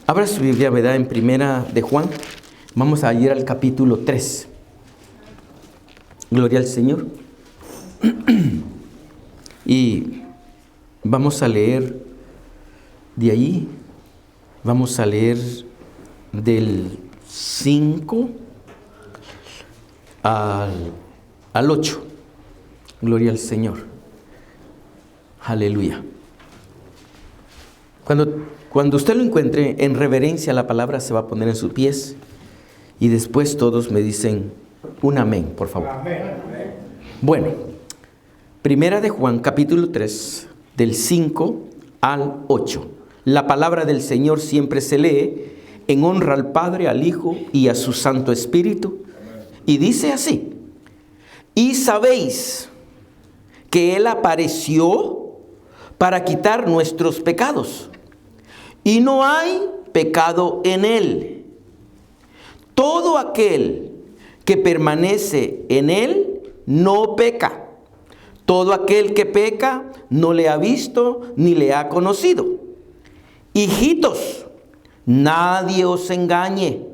Abra su Biblia, ¿verdad? En Primera de Juan. Vamos a ir al capítulo 3. Gloria al Señor. Y vamos a leer de ahí. Vamos a leer del 5 al 8. Gloria al Señor. Aleluya. Cuando usted lo encuentre, en reverencia a la palabra se va a poner en sus pies. Y después todos me dicen un amén, por favor. Amén. Bueno, Primera de Juan, capítulo 3, del 5 al 8. La palabra del Señor siempre se lee en honra al Padre, al Hijo y a su Santo Espíritu. Y dice así: y sabéis que Él apareció para quitar nuestros pecados, y no hay pecado en Él. Todo aquel que permanece en Él no peca. Todo aquel que peca no le ha visto ni le ha conocido. Hijitos, nadie os engañe.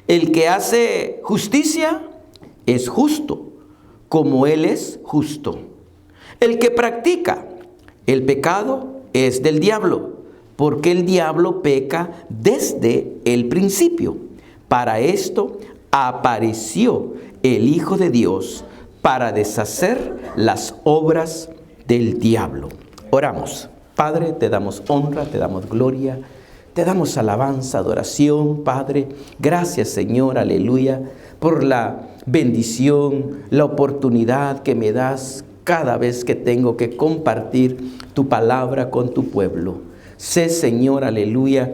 El que hace justicia es justo, como Él es justo. El que practica el pecado es del diablo, porque el diablo peca desde el principio. Para esto apareció el Hijo de Dios, para deshacer las obras del diablo. Oramos. Padre, te damos honra, te damos gloria, te damos alabanza, adoración, Padre. Gracias, Señor, aleluya, por la bendición, la oportunidad que me das cada vez que tengo que compartir tu palabra con tu pueblo. Sé, Señor, aleluya,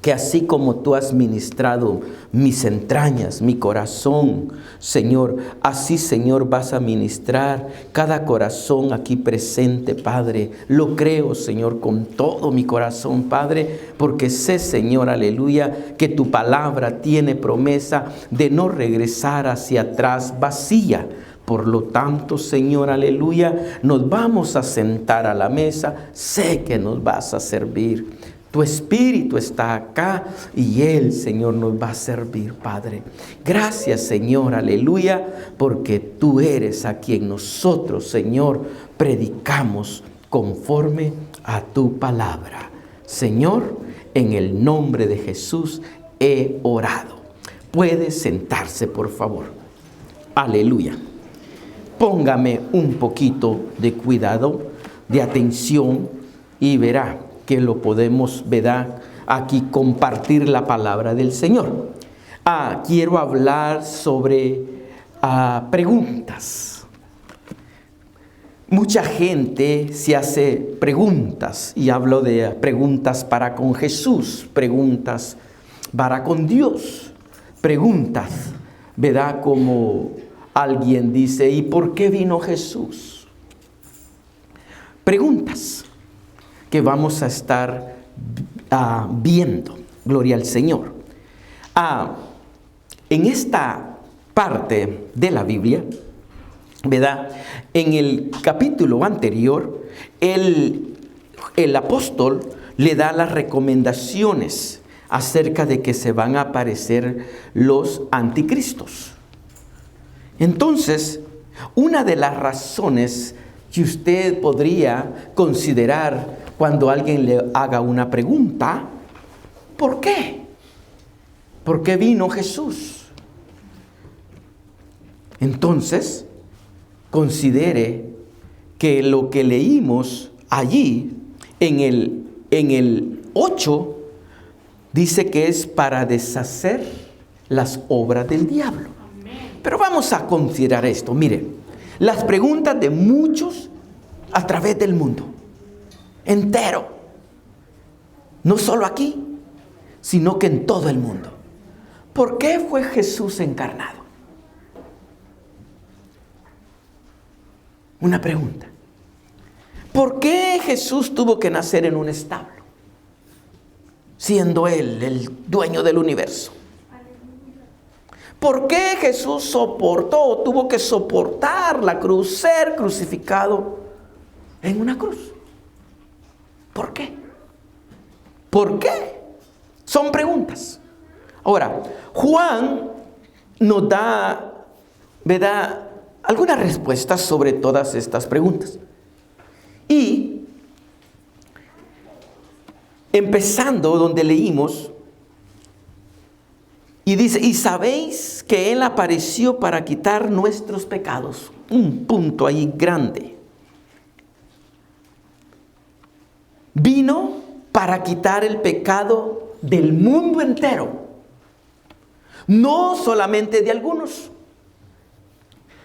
que así como tú has ministrado mis entrañas, mi corazón, Señor, así, Señor, vas a ministrar cada corazón aquí presente, Padre. Lo creo, Señor, con todo mi corazón, Padre, porque sé, Señor, aleluya, que tu palabra tiene promesa de no regresar hacia atrás vacía. Por lo tanto, Señor, aleluya, nos vamos a sentar a la mesa. Sé que nos vas a servir. Tu Espíritu está acá y Él, Señor, nos va a servir, Padre. Gracias, Señor, aleluya, porque tú eres a quien nosotros, Señor, predicamos conforme a tu palabra. Señor, en el nombre de Jesús he orado. Puede sentarse, por favor. Aleluya. Póngame un poquito de cuidado, de atención y verá que lo podemos, ¿verdad?, aquí compartir la palabra del Señor. Quiero hablar sobre preguntas. Mucha gente se hace preguntas, y hablo de preguntas para con Jesús, preguntas para con Dios, preguntas, ¿verdad?, como alguien dice: ¿y por qué vino Jesús? Preguntas que vamos a estar viendo. Gloria al Señor. En esta parte de la Biblia, ¿verdad?, en el capítulo anterior, el apóstol le da las recomendaciones acerca de que se van a aparecer los anticristos. Entonces, una de las razones que usted podría considerar cuando alguien le haga una pregunta: ¿por qué? ¿Por qué vino Jesús? Entonces, considere que lo que leímos allí en el 8 dice que es para deshacer las obras del diablo. Pero vamos a considerar esto. Mire, las preguntas de muchos a través del mundo entero, no solo aquí, sino que en todo el mundo. ¿Por qué fue Jesús encarnado? Una pregunta. ¿Por qué Jesús tuvo que nacer en un establo, siendo Él el dueño del universo? ¿Por qué Jesús tuvo que soportar la cruz, ser crucificado en una cruz? ¿Por qué? ¿Por qué? Son preguntas. Ahora, Juan nos da, ¿verdad?, algunas respuestas sobre todas estas preguntas. Y empezando donde leímos, y dice, y sabéis que Él apareció para quitar nuestros pecados. Un punto ahí grande. Vino para quitar el pecado del mundo entero. No solamente de algunos,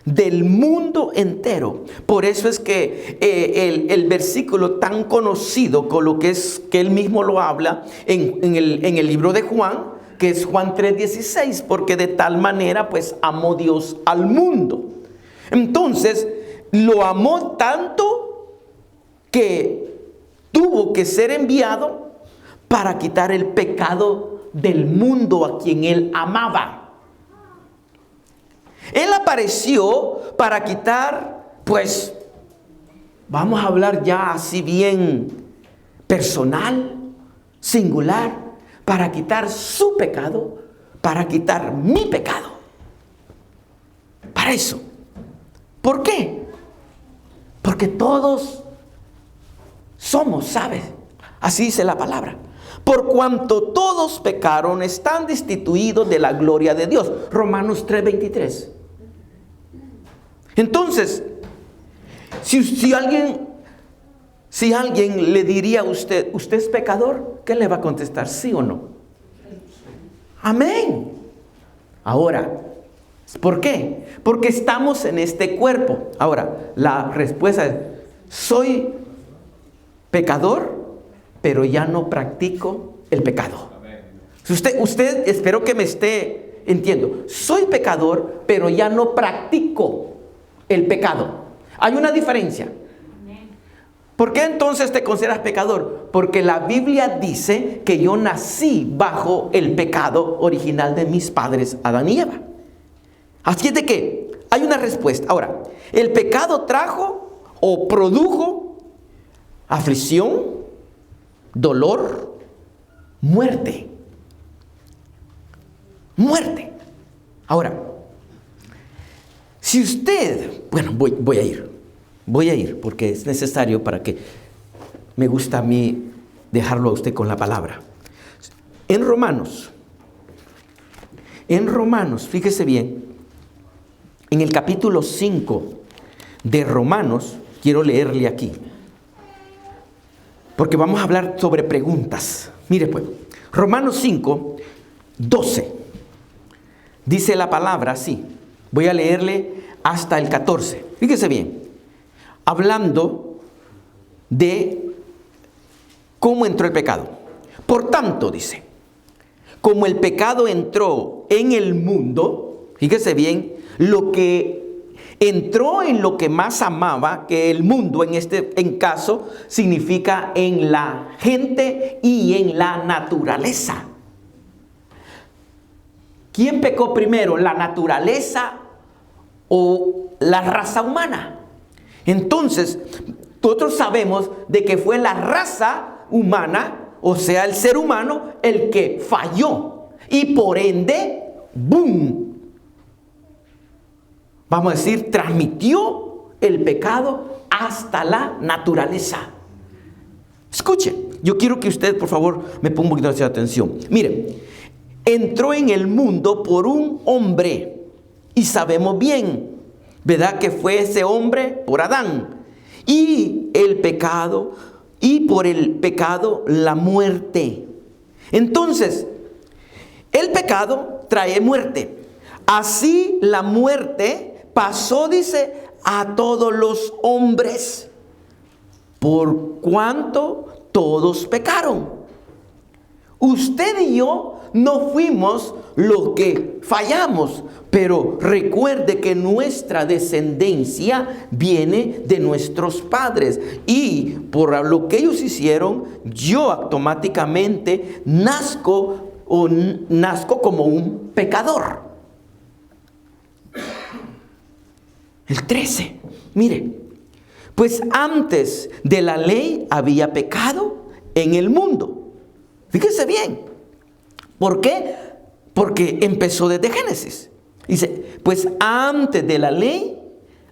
del mundo entero. Por eso es que el versículo tan conocido con lo que es, que él mismo lo habla en el libro de Juan, que es Juan 3:16, porque de tal manera pues amó Dios al mundo. Entonces lo amó tanto que tuvo que ser enviado para quitar el pecado del mundo a quien él amaba. Él apareció para quitar, pues, vamos a hablar ya así bien personal, singular, para quitar su pecado, para quitar mi pecado. Para eso. ¿Por qué? Porque todos somos, ¿sabes? Así dice la palabra. Por cuanto todos pecaron, están destituidos de la gloria de Dios. Romanos 3:23. Entonces, si alguien le diría a usted, ¿usted es pecador?, ¿qué le va a contestar? ¿Sí o no? Amén. Ahora, ¿por qué? Porque estamos en este cuerpo. Ahora, la respuesta es, soy pecador, pero ya no practico el pecado. Usted espero que me esté entiendo. Soy pecador, pero ya no practico el pecado. Hay una diferencia. ¿Por qué entonces te consideras pecador? Porque la Biblia dice que yo nací bajo el pecado original de mis padres, Adán y Eva. Así es de que hay una respuesta. Ahora, el pecado trajo o produjo aflicción, dolor, muerte. Muerte. Ahora, si usted, bueno, voy a ir porque es necesario para que me gusta a mí dejarlo a usted con la palabra. En Romanos, fíjese bien, en el capítulo 5 de Romanos, quiero leerle aquí, porque vamos a hablar sobre preguntas. Mire pues, Romanos 5:12, dice la palabra así. Voy a leerle hasta el 14. Fíjese bien. Hablando de cómo entró el pecado. Por tanto, dice, como el pecado entró en el mundo, fíjese bien, lo que entró en lo que más amaba, que el mundo en caso, significa en la gente y en la naturaleza. ¿Quién pecó primero, la naturaleza o la raza humana? Entonces, nosotros sabemos de que fue la raza humana, o sea, el ser humano, el que falló. Y por ende, ¡boom!, vamos a decir, transmitió el pecado hasta la naturaleza. Escuche, yo quiero que usted, por favor, me ponga un poquito de atención. Mire, entró en el mundo por un hombre, y sabemos bien, ¿verdad?, que fue ese hombre por Adán. Y el pecado, y por el pecado la muerte. Entonces, el pecado trae muerte. Así la muerte pasó, dice, a todos los hombres, por cuanto todos pecaron. Usted y yo no fuimos los que fallamos, pero recuerde que nuestra descendencia viene de nuestros padres. Y por lo que ellos hicieron, yo automáticamente nazco como un pecador. El 13, mire, pues antes de la ley había pecado en el mundo. Fíjese bien. ¿Por qué? Porque empezó desde Génesis. Dice, pues antes de la ley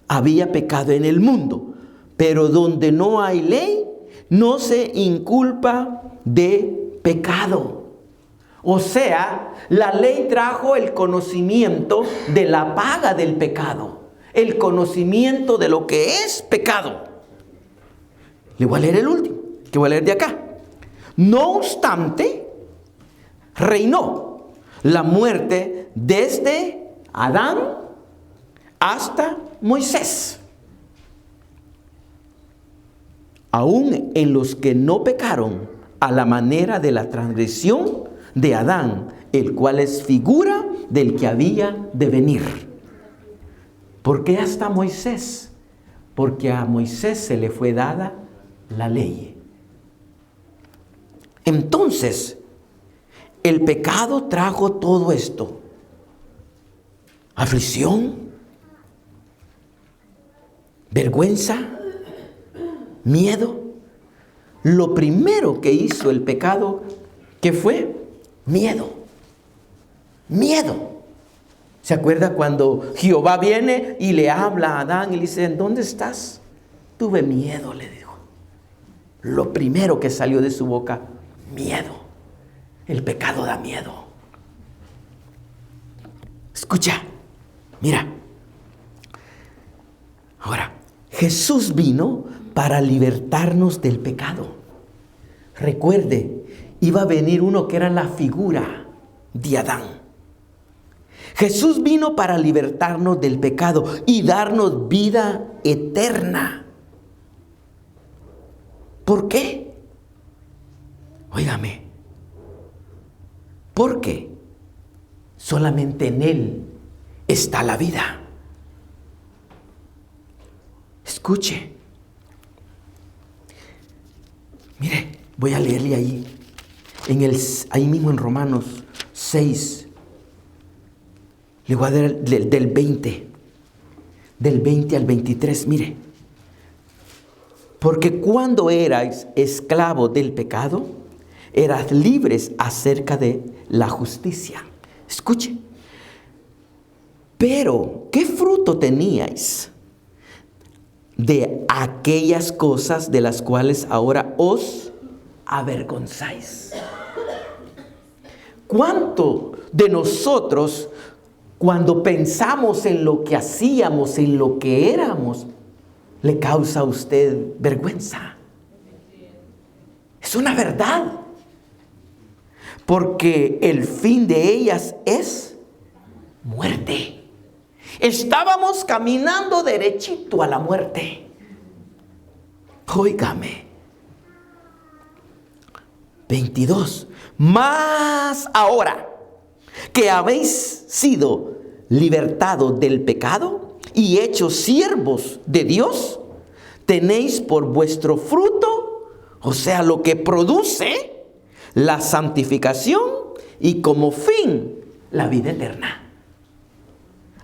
había pecado en el mundo, pero donde no hay ley, no se inculpa de pecado. O sea, la ley trajo el conocimiento de la paga del pecado, el conocimiento de lo que es pecado. Le voy a leer el último, que voy a leer de acá. No obstante, reinó la muerte desde Adán hasta Moisés. Aún en los que no pecaron a la manera de la transgresión de Adán, el cual es figura del que había de venir. ¿Por qué hasta Moisés? Porque a Moisés se le fue dada la ley. Entonces, el pecado trajo todo esto. Aflicción, vergüenza, miedo. Lo primero que hizo el pecado, ¿qué fue? Miedo. Miedo. ¿Se acuerda cuando Jehová viene y le habla a Adán y le dice, ¿dónde estás? Tuve miedo, le dijo. Lo primero que salió de su boca, miedo. El pecado da miedo. Escucha, mira. Ahora, Jesús vino para libertarnos del pecado. Recuerde, iba a venir uno que era la figura de Adán. Jesús vino para libertarnos del pecado y darnos vida eterna. ¿Por qué? Óigame. Porque solamente en Él está la vida. Escuche. Mire, voy a leerle ahí. Ahí mismo en Romanos 6. Le voy a dar del 20. Del 20 al 23. Mire. Porque cuando erais esclavos del pecado, eras libres acerca de la justicia. Escuche. Pero, ¿qué fruto teníais de aquellas cosas de las cuales ahora os avergonzáis? ¿Cuánto de nosotros, cuando pensamos en lo que hacíamos, en lo que éramos, le causa a usted vergüenza? Es una verdad. Porque el fin de ellas es muerte. Estábamos caminando derechito a la muerte. Óigame. 22. Mas ahora que habéis sido libertados del pecado y hechos siervos de Dios, tenéis por vuestro fruto, o sea, lo que produce la santificación y como fin la vida eterna.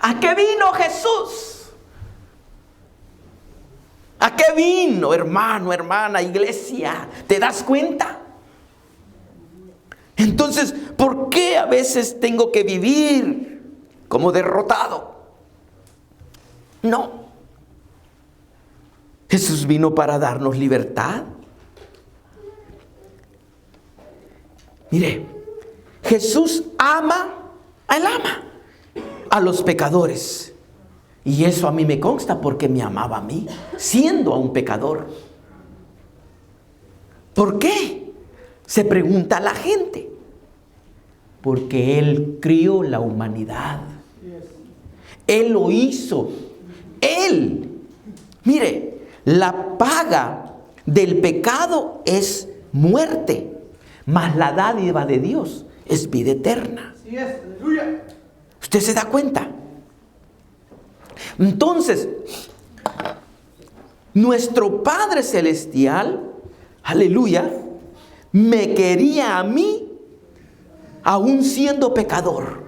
¿A qué vino Jesús? ¿A qué vino, hermano, hermana, iglesia? ¿Te das cuenta? Entonces, ¿por qué a veces tengo que vivir como derrotado? No. Jesús vino para darnos libertad. Mire, Jesús ama a los pecadores. Y eso a mí me consta porque me amaba a mí, siendo un pecador. ¿Por qué? Se pregunta la gente. Porque Él crió la humanidad. Él lo hizo. Él. Mire, la paga del pecado es muerte. Mas la dádiva de Dios es vida eterna. ¿Usted se da cuenta? Entonces, nuestro Padre Celestial, aleluya, me quería a mí, aún siendo pecador.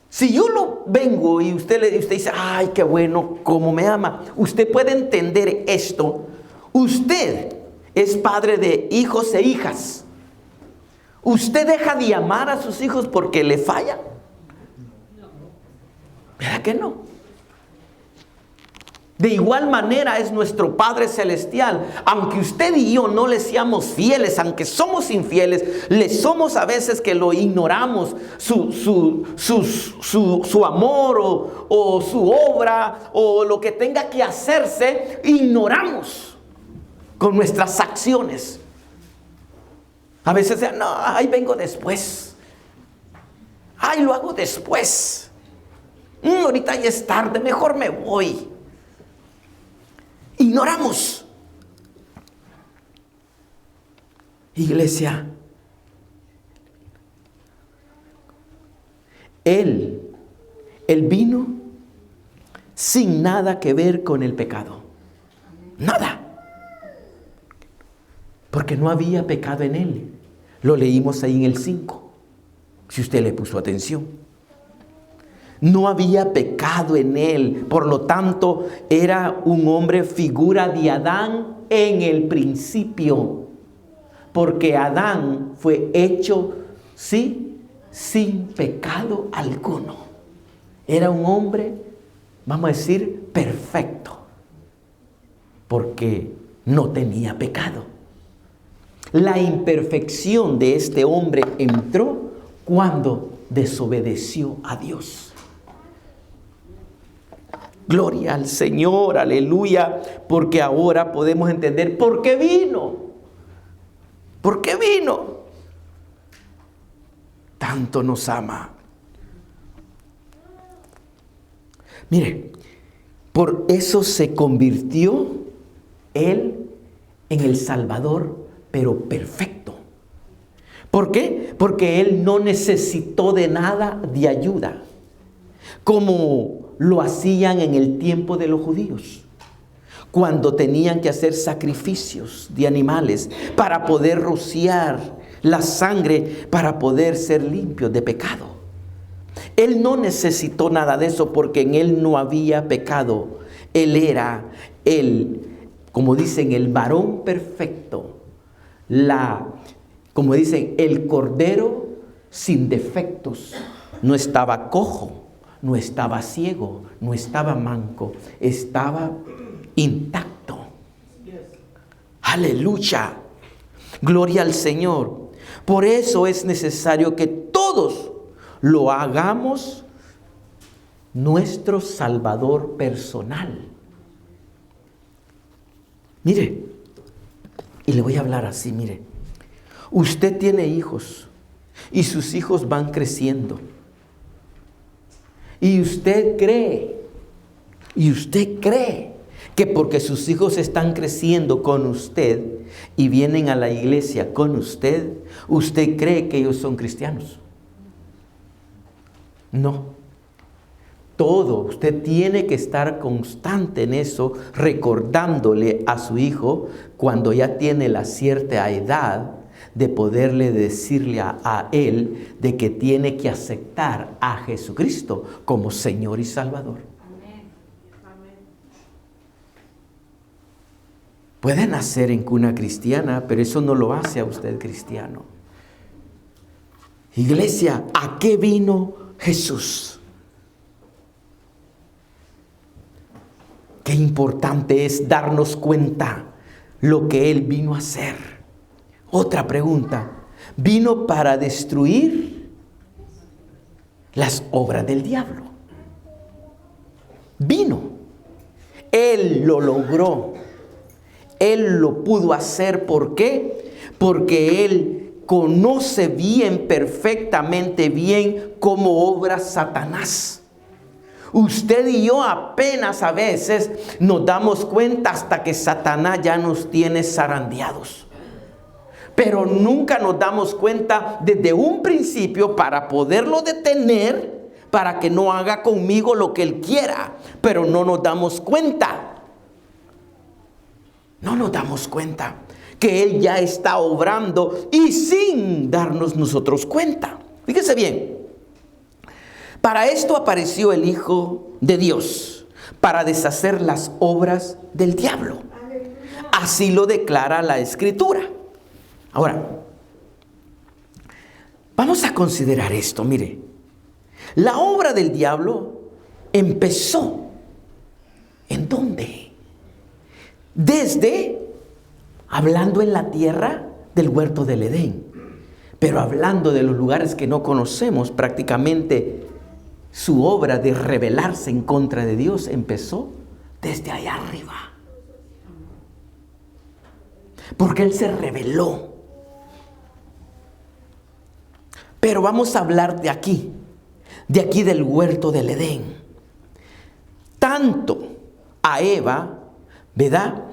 Si yo lo vengo y usted dice, ay, qué bueno, cómo me ama. Usted puede entender esto. Usted es padre de hijos e hijas. ¿Usted deja de amar a sus hijos porque le fallan? ¿Verdad que no? De igual manera es nuestro Padre Celestial. Aunque usted y yo no le seamos fieles, aunque somos infieles, le somos a veces que lo ignoramos, su amor o su obra o lo que tenga que hacerse, ignoramos con nuestras acciones. A veces, no, ahí vengo después. Ay, lo hago después. Ahorita ya es tarde, mejor me voy. Ignoramos. Iglesia, Él vino sin nada que ver con el pecado. Nada. Porque no había pecado en Él. Lo leímos ahí en el 5. Si usted le puso atención. No había pecado en Él. Por lo tanto, era un hombre figura de Adán en el principio. Porque Adán fue hecho, sí, sin pecado alguno. Era un hombre, vamos a decir, perfecto. Porque no tenía pecado. La imperfección de este hombre entró cuando desobedeció a Dios. Gloria al Señor, aleluya, porque ahora podemos entender por qué vino. ¿Por qué vino? Tanto nos ama. Mire, por eso se convirtió Él en el Salvador, pero perfecto. ¿Por qué? Porque Él no necesitó de nada de ayuda, como lo hacían en el tiempo de los judíos, cuando tenían que hacer sacrificios de animales para poder rociar la sangre, para poder ser limpios de pecado. Él no necesitó nada de eso porque en Él no había pecado. Él era como dicen, el varón perfecto, como dicen, el cordero sin defectos. No estaba cojo, no estaba ciego, no estaba manco, estaba intacto. Aleluya. Gloria al Señor. Por eso es necesario que todos lo hagamos nuestro Salvador personal. Mire, y le voy a hablar así, mire. Usted tiene hijos y sus hijos van creciendo. Y usted cree que porque sus hijos están creciendo con usted y vienen a la iglesia con usted, usted cree que ellos son cristianos. No. Usted tiene que estar constante en eso, recordándole a su hijo cuando ya tiene la cierta edad de poderle decirle a él de que tiene que aceptar a Jesucristo como Señor y Salvador. Amén. Amén. Puede nacer en cuna cristiana, pero eso no lo hace a usted cristiano. Iglesia, ¿a qué vino Jesús? Qué importante es darnos cuenta lo que Él vino a hacer. Otra pregunta. ¿Vino para destruir las obras del diablo? Vino. Él lo logró. Él lo pudo hacer. ¿Por qué? Porque Él conoce bien, perfectamente bien, cómo obra Satanás. Usted y yo apenas a veces nos damos cuenta hasta que Satanás ya nos tiene zarandeados. Pero nunca nos damos cuenta desde un principio para poderlo detener, para que no haga conmigo lo que él quiera. Pero no nos damos cuenta. No nos damos cuenta que él ya está obrando y sin darnos nosotros cuenta. Fíjese bien. Para esto apareció el Hijo de Dios, para deshacer las obras del diablo. Así lo declara la Escritura. Ahora, Vamos a considerar esto, mire. La obra del diablo empezó. ¿En dónde? Desde hablando en la tierra del huerto del Edén. Pero hablando de los lugares que no conocemos, prácticamente su obra de rebelarse en contra de Dios empezó desde allá arriba. Porque Él se rebeló. Pero vamos a hablar de aquí del huerto del Edén. Tanto a Eva, ¿verdad?,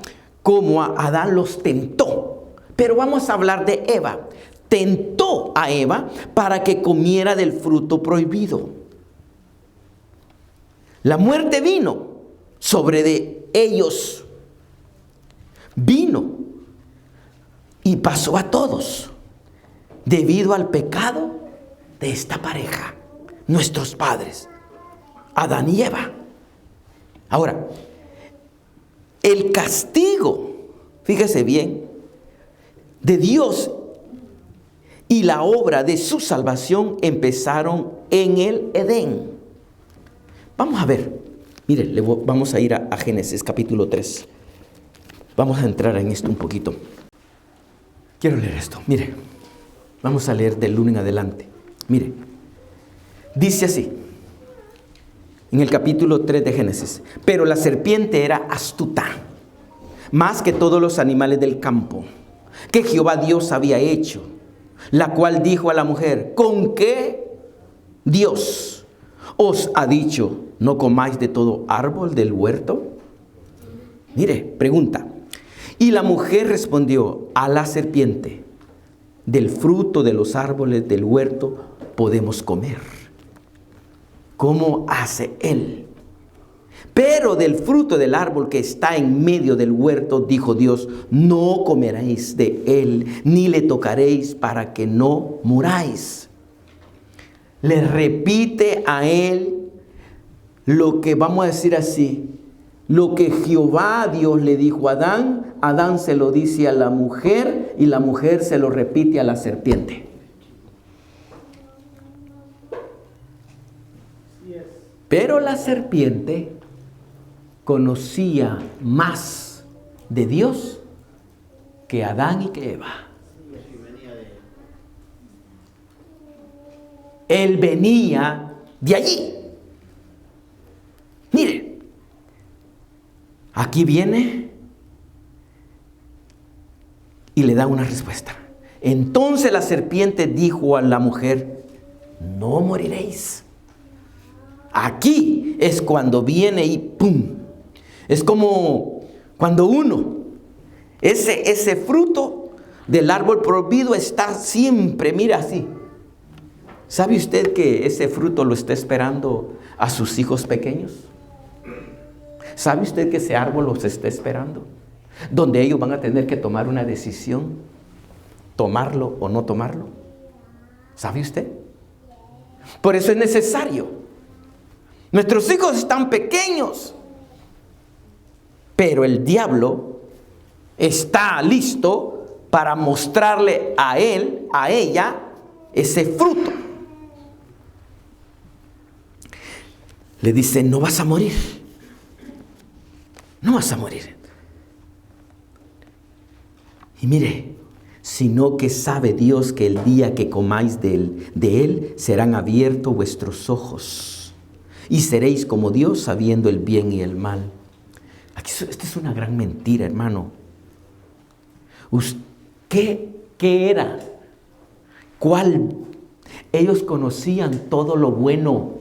como a Adán los tentó. Pero vamos a hablar de Eva. Tentó a Eva para que comiera del fruto prohibido. La muerte vino sobre de ellos. Vino y pasó a todos debido al pecado de esta pareja, nuestros padres, Adán y Eva. Ahora, el castigo, fíjese bien, de Dios y la obra de su salvación empezaron en el Edén. Vamos a ver, mire, vamos a ir a Génesis capítulo 3. Vamos a entrar en esto un poquito. Quiero leer esto, mire, vamos a leer del 1 en adelante. Mire, dice así, en el capítulo 3 de Génesis: pero la serpiente era astuta, más que todos los animales del campo, que Jehová Dios había hecho, la cual dijo a la mujer: ¿con qué Dios os ha dicho, no comáis de todo árbol del huerto? Mire, pregunta. Y la mujer respondió a la serpiente: del fruto de los árboles del huerto podemos comer. ¿Cómo hace él? Pero del fruto del árbol que está en medio del huerto, dijo Dios: no comeréis de él, ni le tocaréis, para que no muráis. Le repite a él lo que, vamos a decir así, lo que Jehová Dios le dijo a Adán. Adán se lo dice a la mujer y la mujer se lo repite a la serpiente. Pero la serpiente conocía más de Dios que Adán y que Eva. Él venía de allí. Mire, aquí viene y le da una respuesta. Entonces la serpiente dijo a la mujer: no moriréis. Aquí es cuando viene y ¡pum! Es como cuando uno, ese fruto del árbol prohibido está siempre, mira así. ¿Sabe usted que ese fruto lo está esperando a sus hijos pequeños? ¿Sabe usted que ese árbol los está esperando? Donde ellos van a tener que tomar una decisión, tomarlo o no tomarlo. ¿Sabe usted? Por eso es necesario. Nuestros hijos están pequeños, pero el diablo está listo para mostrarle a él, a ella, ese fruto. Le dice: no vas a morir. No vas a morir. Y mire, sino que sabe Dios que el día que comáis de él serán abiertos vuestros ojos y seréis como Dios, sabiendo el bien y el mal. Aquí, esta es una gran mentira, hermano. ¿Qué era? ¿Cuál? Ellos conocían todo lo bueno.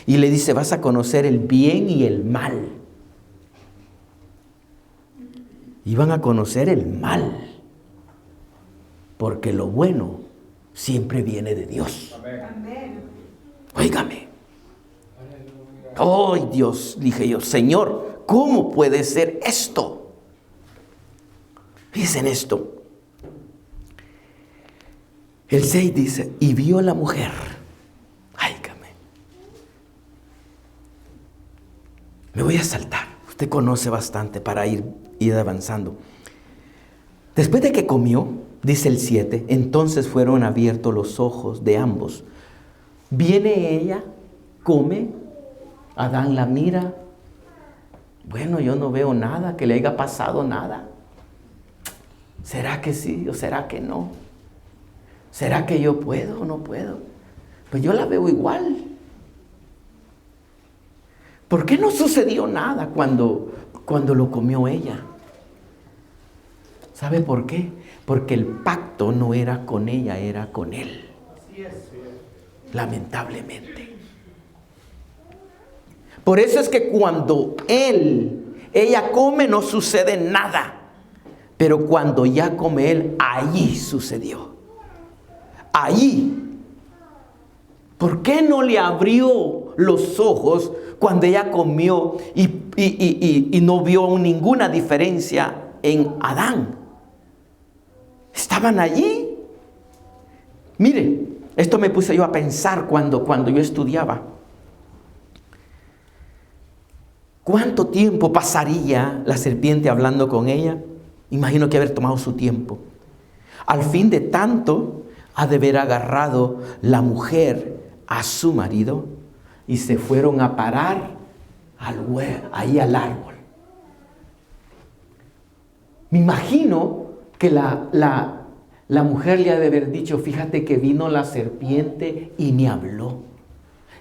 Y le dice: vas a conocer el bien y el mal. Y van a conocer el mal. Porque lo bueno siempre viene de Dios. Amén. Óigame. ¡Ay, Dios! Dije yo: Señor, ¿cómo puede ser esto? Fíjense en esto. El 6 dice: y vio a la mujer. Óigame. Me voy a saltar. Usted conoce bastante para ir avanzando. Después de que comió, Dice el 7, entonces fueron abiertos los ojos de ambos. Viene ella, come, Adán la mira. Bueno, yo no veo nada, que le haya pasado nada. ¿Será que sí o será que no? ¿Será que yo puedo o no puedo? Pues yo la veo igual. ¿Por qué no sucedió nada cuando lo comió ella? ¿Sabe por qué? Porque el pacto no era con ella, era con él. Lamentablemente. Por eso es que cuando ella come no sucede nada. Pero cuando ya come él, allí sucedió. Allí. ¿Por qué no le abrió los ojos cuando ella comió y no vio ninguna diferencia en Adán? Estaban allí. Mire, esto me puse yo a pensar cuando yo estudiaba. ¿Cuánto tiempo pasaría la serpiente hablando con ella? Imagino que haber tomado su tiempo. Al fin de tanto, ha de haber agarrado la mujer a su marido y se fueron a parar ahí al árbol. Me imagino que la mujer le ha de haber dicho, fíjate que vino la serpiente y me habló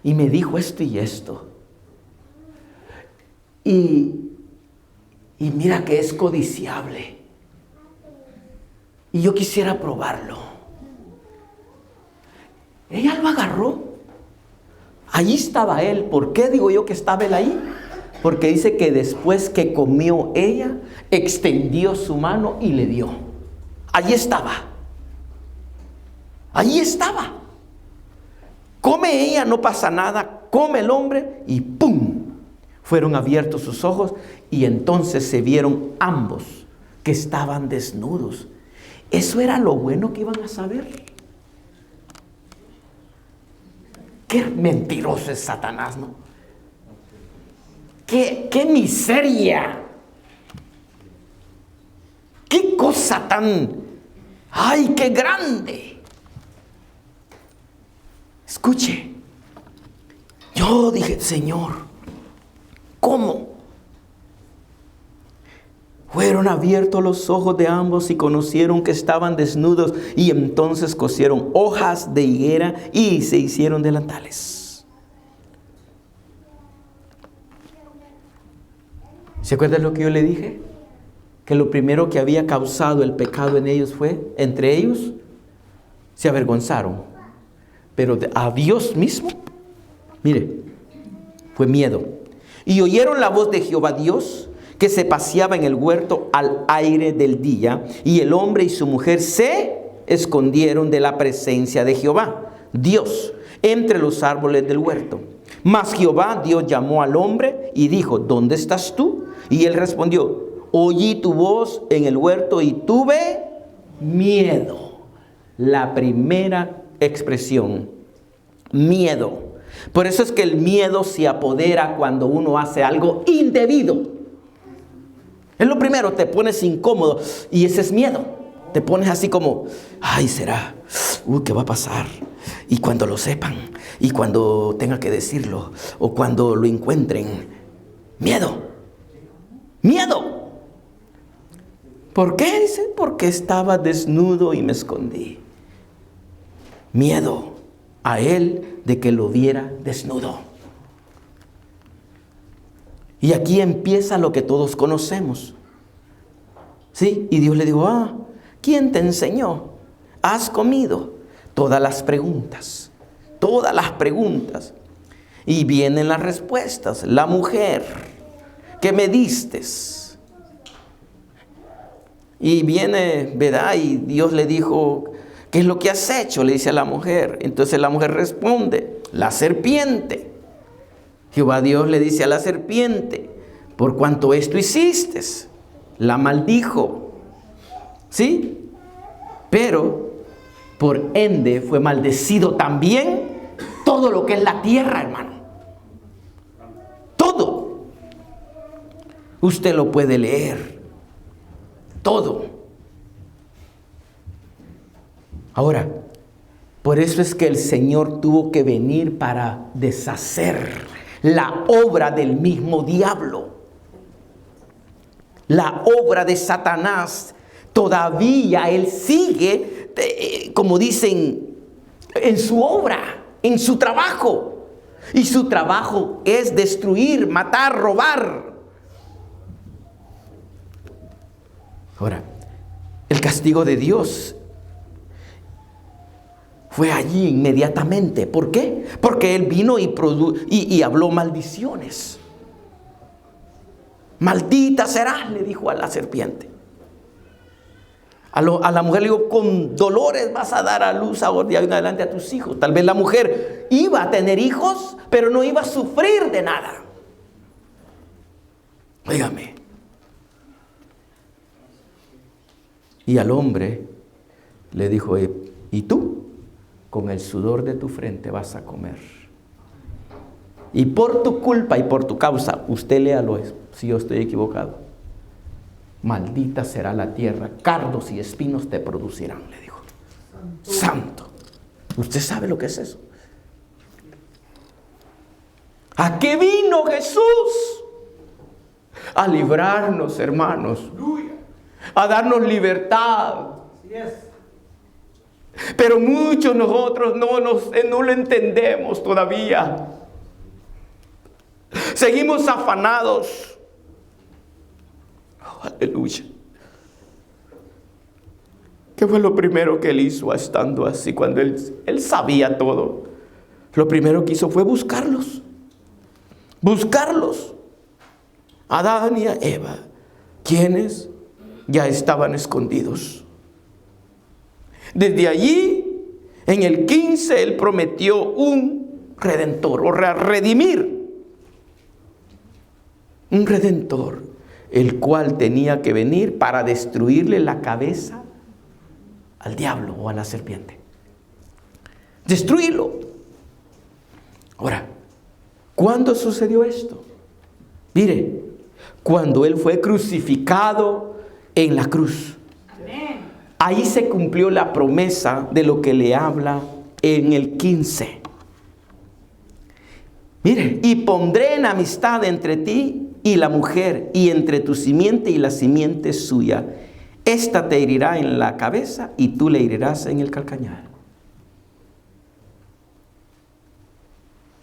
y me dijo esto y esto. Y mira que es codiciable. Y yo quisiera probarlo. Ella lo agarró. Allí estaba él. ¿Por qué digo yo que estaba él ahí? Porque dice que después que comió ella, extendió su mano y le dio. Allí estaba. Allí estaba. Come ella, no pasa nada. Come el hombre y ¡pum! Fueron abiertos sus ojos y entonces se vieron ambos que estaban desnudos. Eso era lo bueno que iban a saber. Qué mentiroso es Satanás, ¿no? Qué miseria. Qué cosa tan, ay, qué grande. Escuche, yo dije, Señor, ¿cómo? Fueron abiertos los ojos de ambos y conocieron que estaban desnudos, y entonces cosieron hojas de higuera y se hicieron delantales. ¿Se acuerdan lo que yo le dije? Que lo primero que había causado el pecado en ellos fue, entre ellos, se avergonzaron. Pero a Dios mismo, mire, fue miedo. Y oyeron la voz de Jehová Dios, que se paseaba en el huerto al aire del día, y el hombre y su mujer se escondieron de la presencia de Jehová Dios entre los árboles del huerto. Mas Jehová Dios llamó al hombre y dijo, ¿dónde estás tú? Y él respondió, oí tu voz en el huerto y tuve miedo. La primera expresión, miedo. Por eso es que el miedo se apodera cuando uno hace algo indebido. Es lo primero, te pones incómodo y ese es miedo. Te pones así como, ay, será, ¿qué va a pasar? Y cuando lo sepan, y cuando tenga que decirlo, o cuando lo encuentren, miedo. Miedo. ¿Por qué? Dice, porque estaba desnudo y me escondí. Miedo a él de que lo viera desnudo. Y aquí empieza lo que todos conocemos. ¿Sí? Y Dios le dijo, ¿quién te enseñó? ¿Has comido? Todas las preguntas. Todas las preguntas. Y vienen las respuestas. La mujer que me diste. Y viene, ¿verdad? Y Dios le dijo, ¿qué es lo que has hecho? Le dice a la mujer. Entonces la mujer responde, la serpiente. Jehová Dios le dice a la serpiente, por cuanto esto hiciste, la maldijo. ¿Sí? Pero por ende fue maldecido también todo lo que es la tierra, hermano. Todo. Usted lo puede leer. Todo. Ahora, por eso es que el Señor tuvo que venir para deshacer la obra del mismo diablo. La obra de Satanás, todavía él sigue, como dicen, en su obra, en su trabajo. Y su trabajo es destruir, matar, robar. Ahora, el castigo de Dios fue allí inmediatamente. ¿Por qué? Porque Él vino y habló maldiciones. Maldita serás, le dijo a la serpiente. A la mujer le dijo, con dolores vas a dar a luz ahora de ahí en adelante a tus hijos. Tal vez la mujer iba a tener hijos, pero no iba a sufrir de nada. Óigame. Y al hombre le dijo, ¿y tú? Con el sudor de tu frente vas a comer. Y por tu culpa y por tu causa, usted léalo si yo estoy equivocado. Maldita será la tierra, cardos y espinos te producirán, le dijo. Santo. ¿Usted sabe lo que es eso? ¿A qué vino Jesús? A librarnos, hermanos. A darnos libertad. Pero muchos nosotros no lo entendemos todavía. Seguimos afanados. Oh, aleluya. ¿Qué fue lo primero que él hizo estando así? Cuando él sabía todo. Lo primero que hizo fue buscarlos. Buscarlos. Adán y a Eva. Quienes ya estaban escondidos. Desde allí, en el 15, él prometió un redentor, o redimir. Un redentor, el cual tenía que venir para destruirle la cabeza al diablo o a la serpiente. Destruirlo. Ahora, ¿cuándo sucedió esto? Mire, cuando él fue crucificado en la cruz. Ahí se cumplió la promesa de lo que le habla en el 15. Mire, y pondré enemistad entre ti y la mujer, y entre tu simiente y la simiente suya. Esta te herirá en la cabeza y tú le herirás en el calcañar.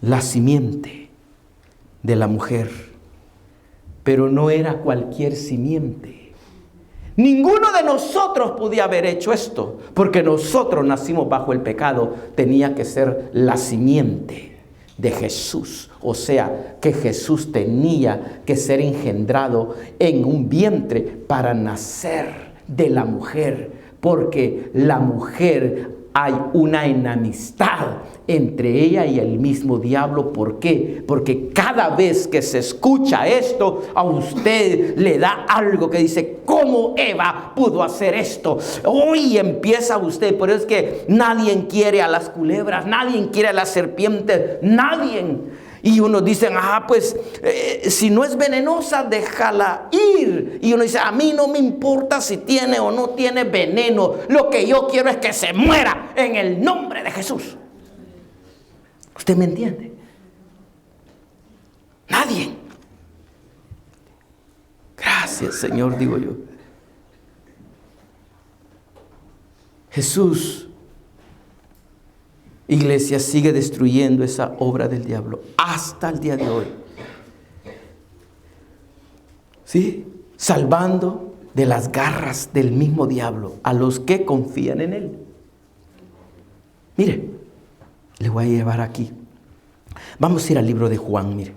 La simiente de la mujer, pero no era cualquier simiente. Ninguno de nosotros podía haber hecho esto, porque nosotros nacimos bajo el pecado. Tenía que ser la simiente de Jesús. O sea, que Jesús tenía que ser engendrado en un vientre para nacer de la mujer, porque la mujer, hay una enemistad entre ella y el mismo diablo. ¿Por qué? Porque cada vez que se escucha esto, a usted le da algo que dice, ¿cómo Eva pudo hacer esto? Hoy empieza usted. Por eso es que nadie quiere a las culebras, nadie quiere a las serpientes, nadie. Y unos dicen, si no es venenosa, déjala ir. Y uno dice, a mí no me importa si tiene o no tiene veneno. Lo que yo quiero es que se muera en el nombre de Jesús. ¿Usted me entiende? Nadie. Gracias, Señor, digo yo. Jesús, iglesia, sigue destruyendo esa obra del diablo hasta el día de hoy. ¿Sí? Salvando de las garras del mismo diablo a los que confían en él. Mire, le voy a llevar aquí. Vamos a ir al libro de Juan, mire.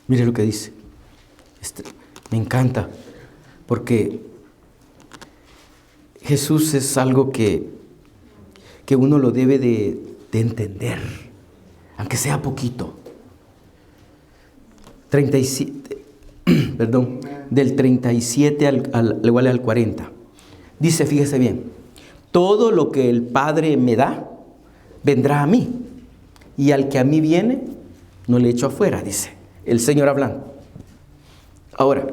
Mire lo que dice. Me encanta, porque Jesús es algo que uno lo debe de entender, aunque sea poquito. 37, del 37 al 40. Dice, fíjese bien, todo lo que el Padre me da, vendrá a mí, y al que a mí viene, no le echo afuera, dice el Señor hablando. Ahora,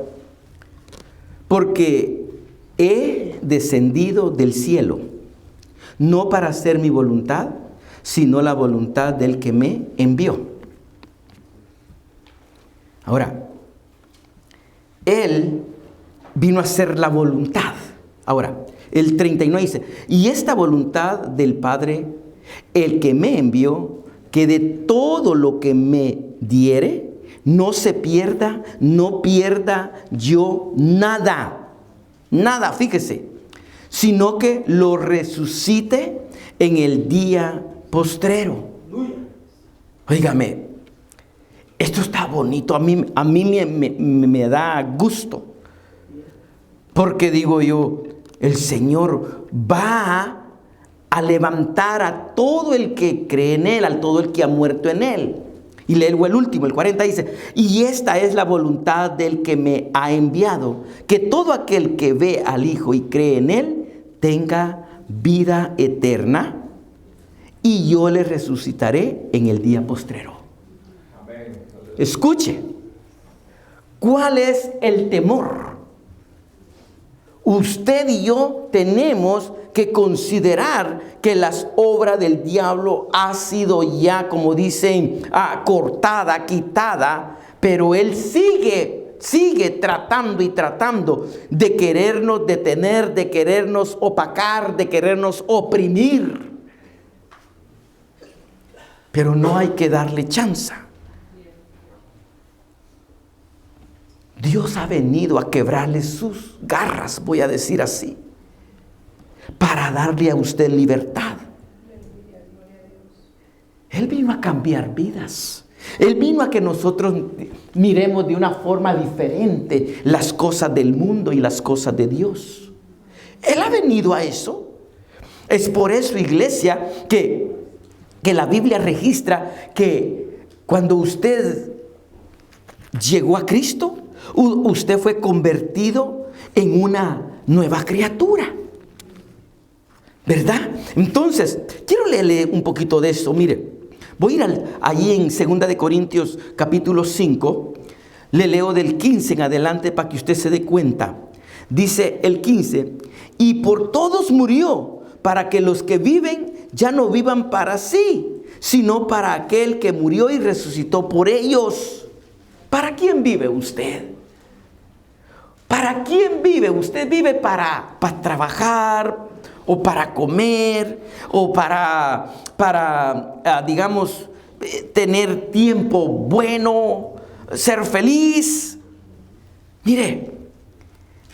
porque he descendido del cielo, no para hacer mi voluntad, sino la voluntad del que me envió. Ahora, Él vino a hacer la voluntad. Ahora, el 39 dice, y esta voluntad del Padre, el que me envió, que de todo lo que me diere, no se pierda, no pierda yo nada. Nada, fíjese, sino que lo resucite en el día postrero. Óigame, esto está bonito, a mí me da gusto. Porque digo yo, el Señor va a levantar a todo el que cree en Él, a todo el que ha muerto en Él. Y luego el último, el 40 dice, y esta es la voluntad del que me ha enviado, que todo aquel que ve al Hijo y cree en Él, tenga vida eterna, y yo le resucitaré en el día postrero. Amén. Escuche, ¿cuál es el temor? Usted y yo tenemos que considerar que las obras del diablo ha sido ya, como dicen, cortada, quitada, pero él sigue tratando y tratando de querernos detener, de querernos opacar, de querernos oprimir. Pero no hay que darle chance. Dios ha venido a quebrarle sus garras, voy a decir así, para darle a usted libertad. Él vino a cambiar vidas. Él vino a que nosotros miremos de una forma diferente las cosas del mundo y las cosas de Dios. Él ha venido a eso. Es por eso, iglesia, que la Biblia registra que cuando usted llegó a Cristo, usted fue convertido en una nueva criatura, ¿verdad? Entonces, quiero leerle un poquito de eso. Mire, voy a ir allí en 2 de Corintios capítulo 5. Le leo del 15 en adelante para que usted se dé cuenta. Dice el 15, y por todos murió, para que los que viven ya no vivan para sí, sino para aquel que murió y resucitó por ellos. ¿Para quién vive usted? ¿Para quién vive? ¿Usted vive para trabajar o para comer o para digamos, tener tiempo bueno, ser feliz? Mire,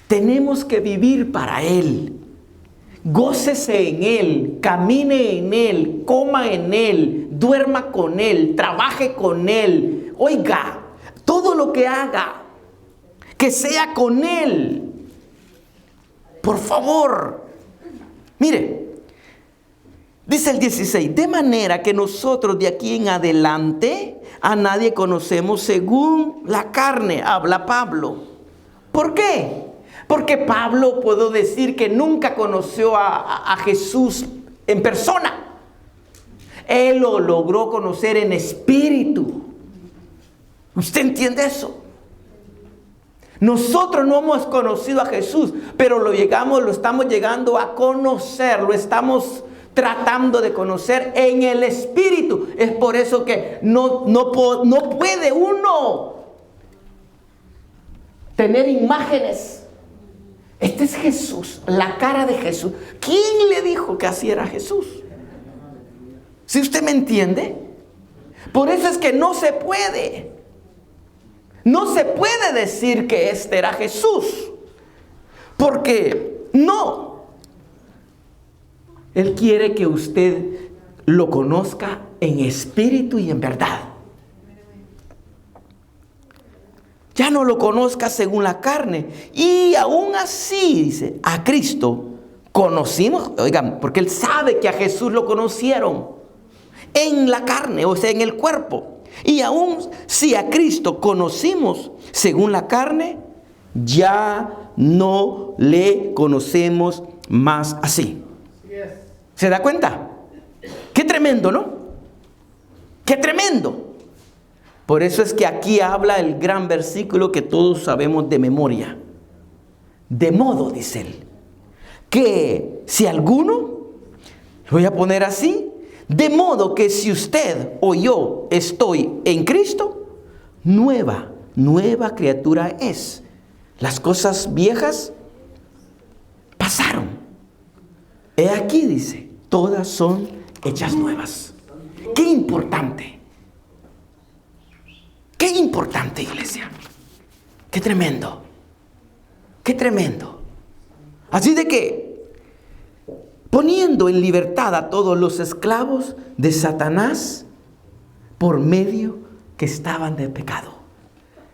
tenemos que vivir para Él. Gócese en Él, camine en Él, coma en Él, duerma con Él, trabaje con Él. Oiga, todo lo que haga, que sea con Él. Por favor. Mire, dice el 16, de manera que nosotros de aquí en adelante a nadie conocemos según la carne, habla Pablo. ¿Por qué? Porque Pablo, puedo decir que nunca conoció a Jesús en persona. Él lo logró conocer en espíritu. ¿Usted entiende eso? Nosotros no hemos conocido a Jesús, pero lo estamos llegando a conocer, lo estamos tratando de conocer en el espíritu. Es por eso que no puede uno tener imágenes. Este es Jesús, la cara de Jesús. ¿Quién le dijo que así era Jesús? ¿Sí usted me entiende? Por eso es que no se puede. No se puede decir que este era Jesús. Porque no. Él quiere que usted lo conozca en espíritu y en verdad. Ya no lo conozca según la carne. Y aún así, dice, a Cristo conocimos. Oigan, porque él sabe que a Jesús lo conocieron en la carne, o sea, en el cuerpo. Y aún si a Cristo conocimos según la carne, ya no le conocemos más así. ¿Se da cuenta? Qué tremendo, ¿no? Qué tremendo. Por eso es que aquí habla el gran versículo que todos sabemos de memoria. De modo, dice él, que si alguno, voy a poner así, de modo que si usted o yo estoy en Cristo, nueva criatura es. Las cosas viejas pasaron. He aquí, dice, todas son hechas nuevas. Qué importante. Qué importante, iglesia. Qué tremendo. Qué tremendo. Así de que, poniendo en libertad a todos los esclavos de Satanás por medio que estaban de pecado.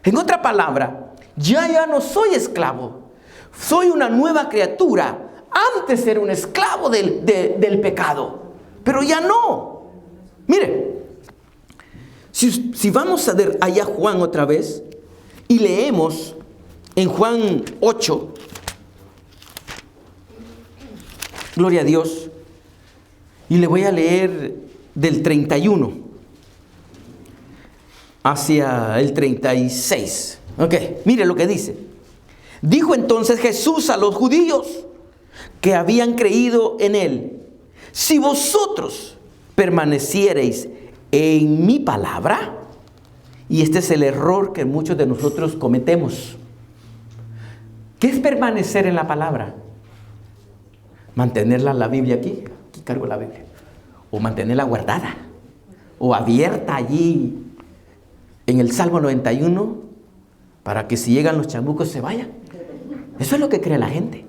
En otra palabra, ya no soy esclavo. Soy una nueva criatura. Antes era un esclavo del pecado, pero ya no. Mire, si vamos a ver allá Juan otra vez y leemos en Juan 8, gloria a Dios, y le voy a leer del 31 hacia el 36. Ok, mire lo que dice. Dijo entonces Jesús a los judíos que habían creído en él: si vosotros permaneciereis en mi palabra, y este es el error que muchos de nosotros cometemos. ¿Qué es permanecer en la palabra? Mantenerla la Biblia aquí cargo la Biblia, o mantenerla guardada, o abierta allí en el Salmo 91, para que si llegan los chamucos se vayan. Eso es lo que cree la gente.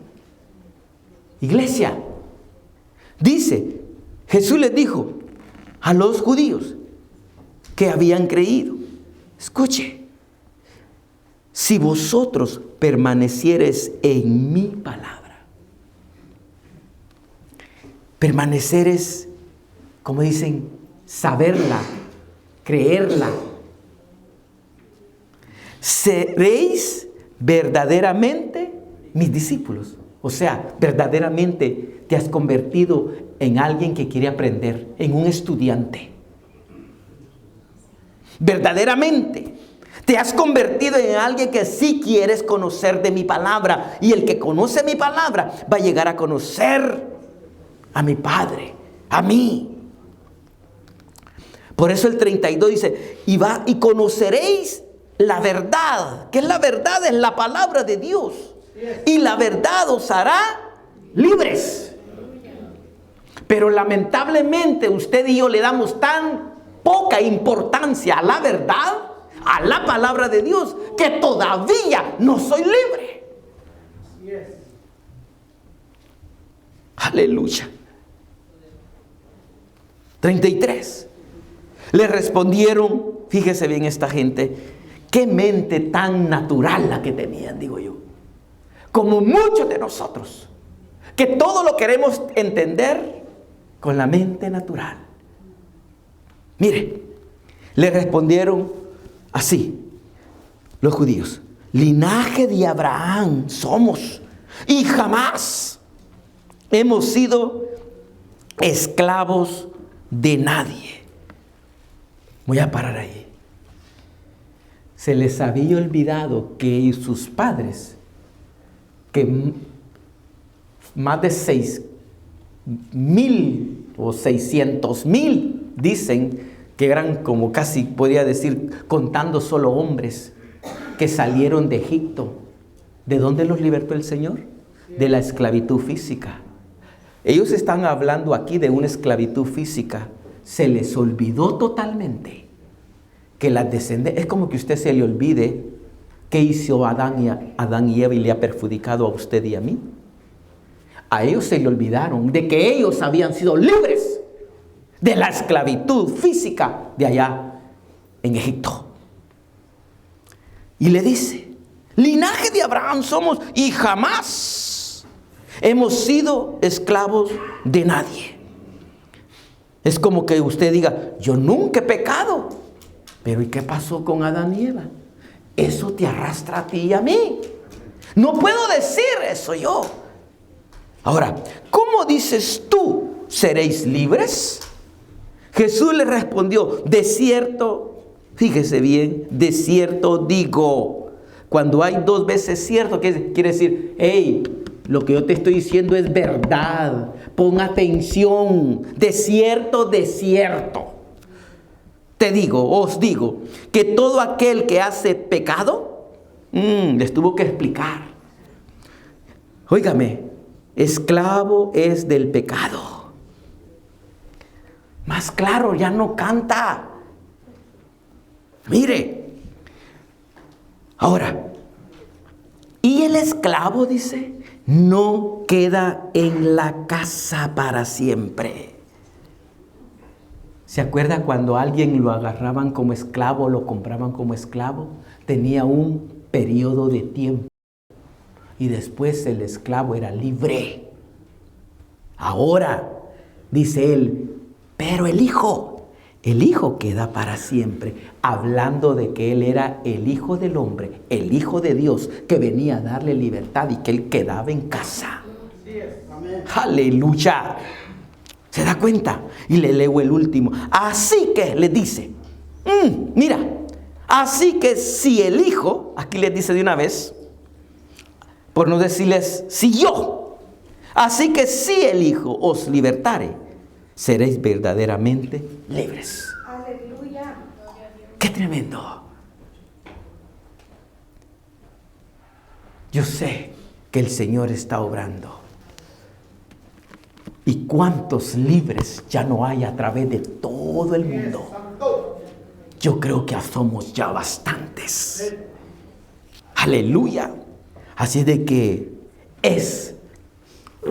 Iglesia, dice, Jesús les dijo a los judíos que habían creído: escuche, si vosotros permaneciereis en mi palabra. Permanecer es, como dicen, saberla, creerla. Seréis verdaderamente mis discípulos. O sea, verdaderamente te has convertido en alguien que quiere aprender, en un estudiante. Verdaderamente te has convertido en alguien que sí quieres conocer de mi palabra. Y el que conoce mi palabra va a llegar a conocer a mi Padre, a mí. Por eso el 32 dice: y conoceréis la verdad. ¿Qué es la verdad? Es la palabra de Dios. Y la verdad os hará libres. Pero lamentablemente usted y yo le damos tan poca importancia a la verdad, a la palabra de Dios, que todavía no soy libre. Aleluya. 33. Le respondieron, fíjese bien esta gente, qué mente tan natural la que tenían, digo yo. Como muchos de nosotros, que todo lo queremos entender con la mente natural. Mire, le respondieron así los judíos: linaje de Abraham somos, y jamás hemos sido esclavos de nadie. Voy a parar ahí. Se les había olvidado que sus padres, que más de 6,000 o 600,000 dicen que eran, como casi podría decir, contando solo hombres que salieron de Egipto. ¿De dónde los libertó el Señor? De la esclavitud física. Ellos están hablando aquí de una esclavitud física. Se les olvidó totalmente que las descendencias, es como que usted se le olvide qué hizo Adán y Eva y le ha perjudicado a usted y a mí. A ellos se le olvidaron de que ellos habían sido libres de la esclavitud física de allá en Egipto. Y le dice: linaje de Abraham somos, y jamás hemos sido esclavos de nadie. Es como que usted diga: yo nunca he pecado. Pero ¿y qué pasó con Adán y Eva? Eso te arrastra a ti y a mí. No puedo decir eso yo. Ahora, ¿cómo dices tú seréis libres? Jesús le respondió: de cierto, fíjese bien, de cierto digo. Cuando hay dos veces cierto, quiere decir: hey, Lo que yo te estoy diciendo es verdad. Pon atención. De cierto, os digo, que todo aquel que hace pecado, les tuvo que explicar. Óigame, esclavo es del pecado. Más claro, ya no canta. Mire, ahora, y el esclavo, dice, no queda en la casa para siempre. ¿Se acuerda cuando alguien lo agarraban como esclavo, lo compraban como esclavo? Tenía un periodo de tiempo y después el esclavo era libre. Ahora, dice él, pero el hijo queda para siempre, hablando de que él era el Hijo del Hombre, el Hijo de Dios, que venía a darle libertad y que él quedaba en casa. Aleluya. ¿Se da cuenta? Y le leo el último. Así que le dice, mira, así que si el Hijo, aquí le dice de una vez, por no decirles si yo, así que si el Hijo os libertare, seréis verdaderamente libres. Aleluya. ¡Qué tremendo! Yo sé que el Señor está obrando. ¿Y cuántos libres ya no hay a través de todo el mundo? Yo creo que somos ya bastantes. Aleluya. Así de que es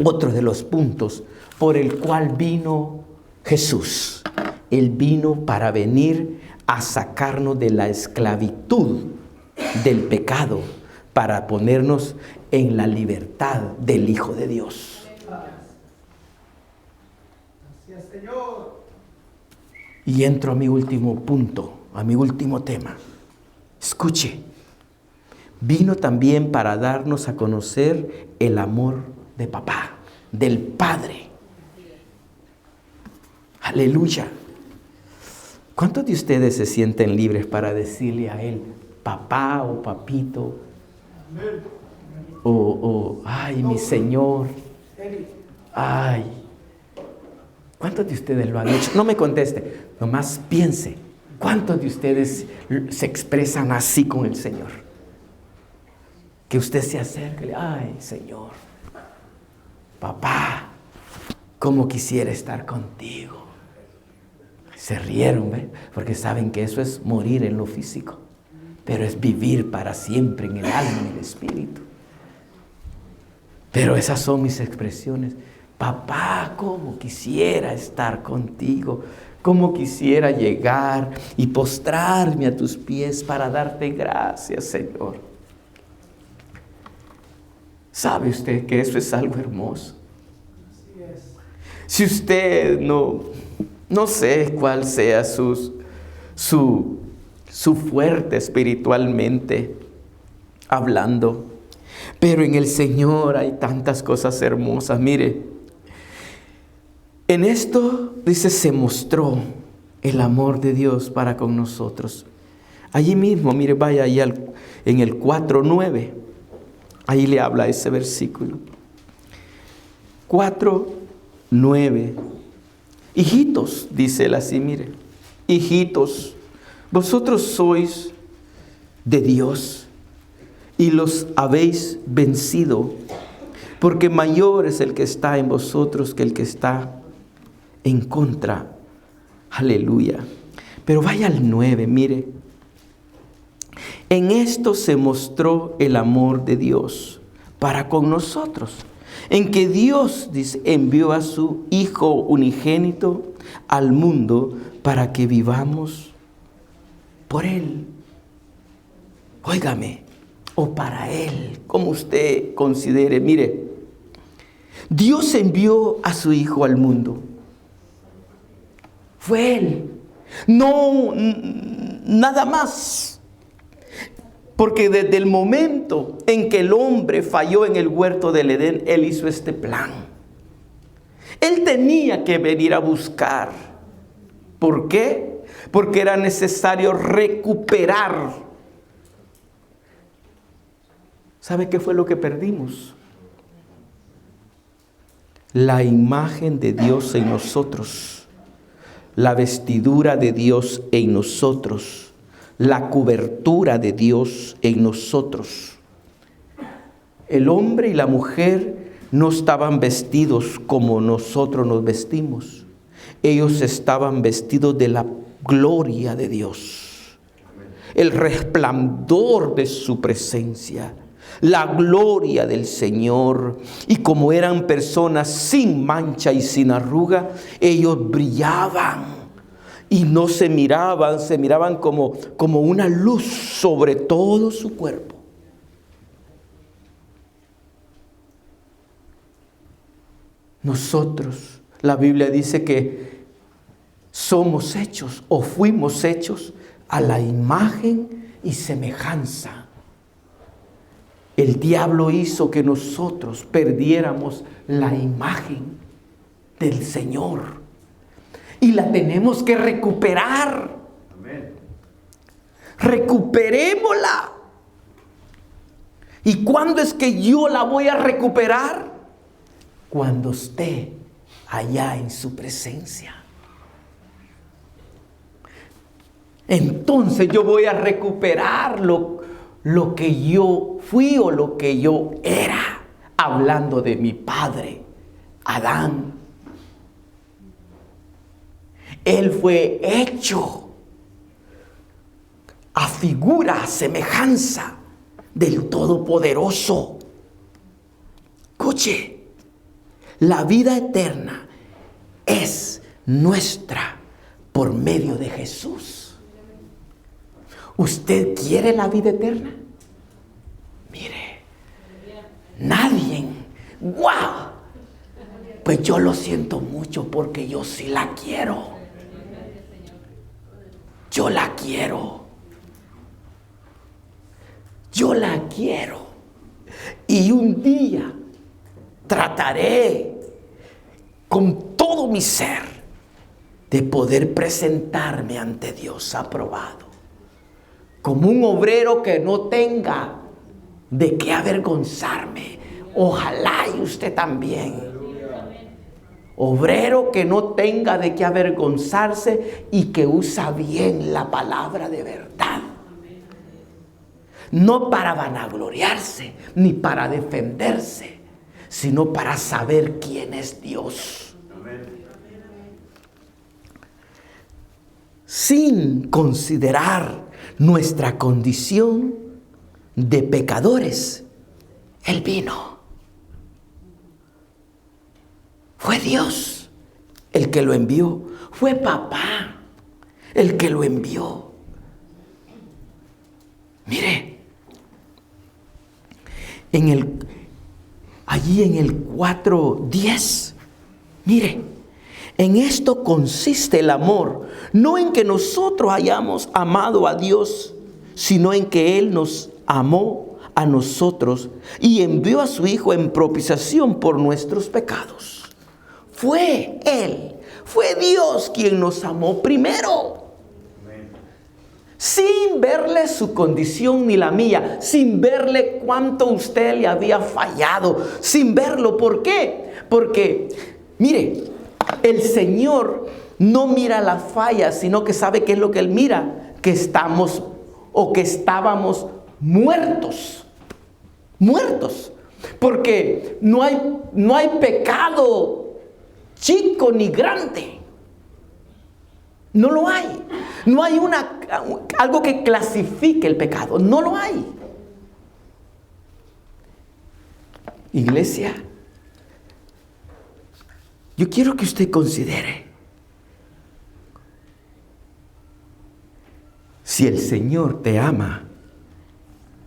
otro de los puntos por el cual vino Jesús. Él vino para venir a sacarnos de la esclavitud del pecado, para ponernos en la libertad del Hijo de Dios. Y entro a mi último punto, a mi último tema. Escuche, vino también para darnos a conocer el amor de papá, del Padre. Aleluya. ¿Cuántos de ustedes se sienten libres para decirle a él, papá o papito? Ay, mi Señor. Ay. ¿Cuántos de ustedes lo han hecho? No me conteste, nomás piense. ¿Cuántos de ustedes se expresan así con el Señor? Que usted se acerque, ay, Señor, papá, cómo quisiera estar contigo. Se rieron, ¿ve? Porque saben que eso es morir en lo físico, pero es vivir para siempre en el alma y en el espíritu. Pero esas son mis expresiones. Papá, cómo quisiera estar contigo, cómo quisiera llegar y postrarme a tus pies para darte gracias, Señor. ¿Sabe usted que eso es algo hermoso? Si usted no sé cuál sea su fuerte espiritualmente hablando, pero en el Señor hay tantas cosas hermosas. Mire, en esto, dice, se mostró el amor de Dios para con nosotros. Allí mismo, mire, vaya ahí en el 4:9. Ahí le habla ese versículo. 4:9. Hijitos, dice él así, mire. Hijitos, vosotros sois de Dios y los habéis vencido, porque mayor es el que está en vosotros que el que está en contra. Aleluya. Pero vaya al 9, mire. En esto se mostró el amor de Dios para con nosotros, en que Dios, dice, envió a su Hijo unigénito al mundo para que vivamos por Él. Óigame, o para Él, como usted considere. Mire, Dios envió a su Hijo al mundo. Fue Él, no nada más. Porque desde el momento en que el hombre falló en el huerto del Edén, Él hizo este plan. Él tenía que venir a buscar. ¿Por qué? Porque era necesario recuperar. ¿Sabe qué fue lo que perdimos? la imagen de Dios en nosotros, la vestidura de Dios en nosotros, la cobertura de Dios en nosotros. El hombre y la mujer no estaban vestidos como nosotros nos vestimos. Ellos estaban vestidos de la gloria de Dios, el resplandor de su presencia, la gloria del Señor. Y como eran personas sin mancha y sin arruga, ellos brillaban y no se miraban como una luz sobre todo su cuerpo. Nosotros, la Biblia dice que somos hechos o fuimos hechos a la imagen y semejanza. El diablo hizo que nosotros perdiéramos la imagen del Señor y la tenemos que recuperar. Amén. Recuperémosla. ¿Y cuándo es que yo la voy a recuperar? Cuando esté allá en su presencia. Entonces yo voy a recuperar lo que yo fui o lo que yo era, hablando de mi padre, Adán. Él fue hecho a figura, a semejanza del Todopoderoso. Escuche, la vida eterna es nuestra por medio de Jesús. ¿Usted quiere la vida eterna? Mire, nadie. ¡Guau! Pues yo lo siento mucho porque yo sí la quiero. Yo la quiero. Yo la quiero. Y un día trataré con todo mi ser de poder presentarme ante Dios aprobado, como un obrero que no tenga de qué avergonzarme. Ojalá y usted también. Obrero que no tenga de qué avergonzarse y que usa bien la palabra de verdad. No para vanagloriarse ni para defenderse, sino para saber quién es Dios. Sin considerar nuestra condición de pecadores, Él vino. Fue Dios el que lo envió. Fue papá el que lo envió. Mire, allí en el 4:10, mire, en esto consiste el amor, no en que nosotros hayamos amado a Dios, sino en que Él nos amó a nosotros y envió a su Hijo en propiciación por nuestros pecados. Fue Él, fue Dios quien nos amó primero. Sin verle su condición ni la mía, sin verle cuánto usted le había fallado, sin verlo. ¿Por qué? Porque, mire, el Señor no mira la falla, sino que sabe qué es lo que Él mira, que estamos o que estábamos muertos. Muertos. Porque no hay pecado chico ni grande. No lo hay. No hay algo que clasifique el pecado. No lo hay. Iglesia, yo quiero que usted considere, si el Señor te ama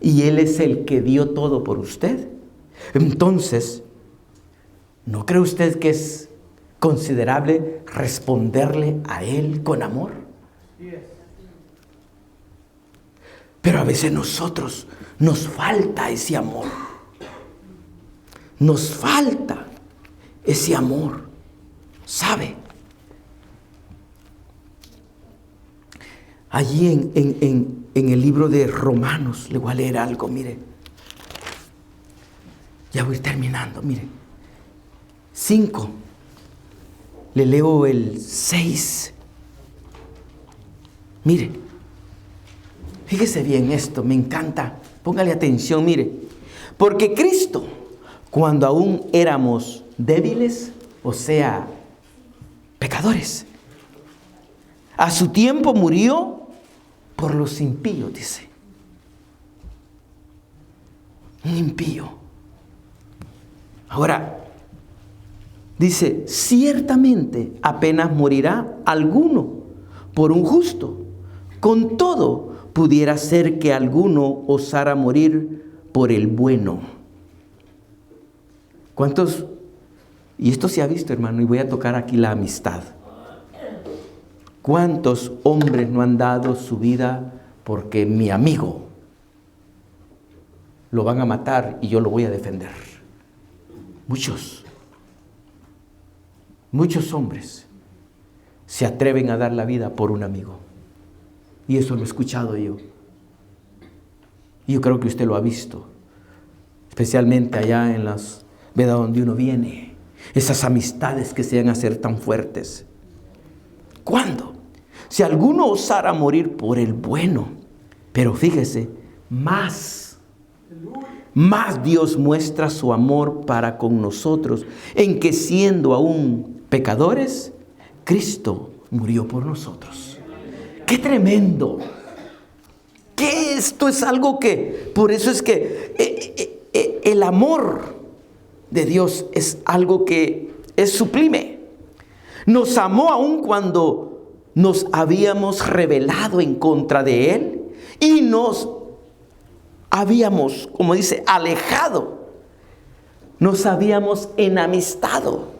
y Él es el que dio todo por usted, entonces, ¿no cree usted que es considerable responderle a Él con amor? Pero a veces nosotros nos falta ese amor. Nos falta ese amor. ¿Sabe? Allí en el libro de Romanos, le voy a leer algo, mire. Ya voy terminando, mire. 5. Le leo el 6. Mire, fíjese bien esto, me encanta. Póngale atención, mire. Porque Cristo, cuando aún éramos débiles, o sea, pecadores, a su tiempo murió por los impíos, dice. Un impío. Ahora, dice, ciertamente apenas morirá alguno por un justo. Con todo, pudiera ser que alguno osara morir por el bueno. ¿Cuántos? Y esto se ha visto, hermano, y voy a tocar aquí la amistad. ¿Cuántos hombres no han dado su vida porque mi amigo lo van a matar y yo lo voy a defender? Muchos hombres se atreven a dar la vida por un amigo. Y eso lo he escuchado yo. Y yo creo que usted lo ha visto. Especialmente allá en las vedas donde uno viene. Esas amistades que se van a hacer tan fuertes. ¿Cuándo? Si alguno osara morir por el bueno. Pero fíjese, más Dios muestra su amor para con nosotros, en que siendo aún pecadores, Cristo murió por nosotros. ¡Qué tremendo! Que esto es algo que, por eso es que el amor de Dios es algo que es sublime. Nos amó aún cuando nos habíamos rebelado en contra de Él y nos habíamos, como dice, alejado. Nos habíamos enemistado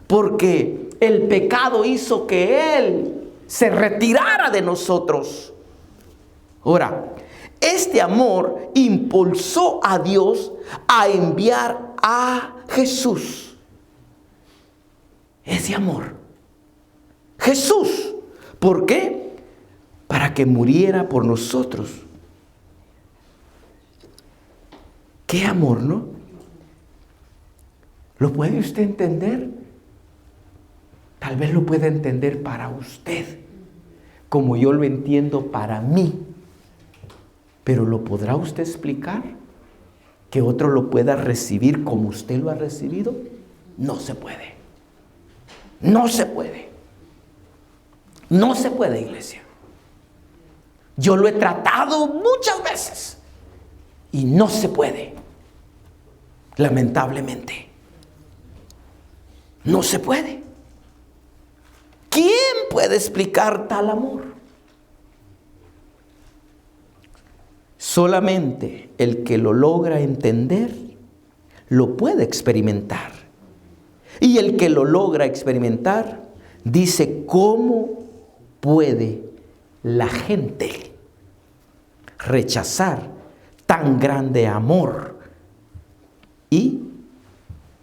porque el pecado hizo que Él se retirara de nosotros. Ahora, este amor impulsó a Dios a enviar a Jesús. Ese amor. Jesús. ¿Por qué? Para que muriera por nosotros. ¿Qué amor, no? ¿Lo puede usted entender? Tal vez lo pueda entender para usted, como yo lo entiendo para mí. Pero ¿lo podrá usted explicar? ¿Que otro lo pueda recibir como usted lo ha recibido? No se puede. No se puede. No se puede, iglesia. Yo lo he tratado muchas veces y no se puede. Lamentablemente. No se puede. ¿Quién puede explicar tal amor? Solamente el que lo logra entender lo puede experimentar. Y el que lo logra experimentar dice cómo puede la gente rechazar tan grande amor y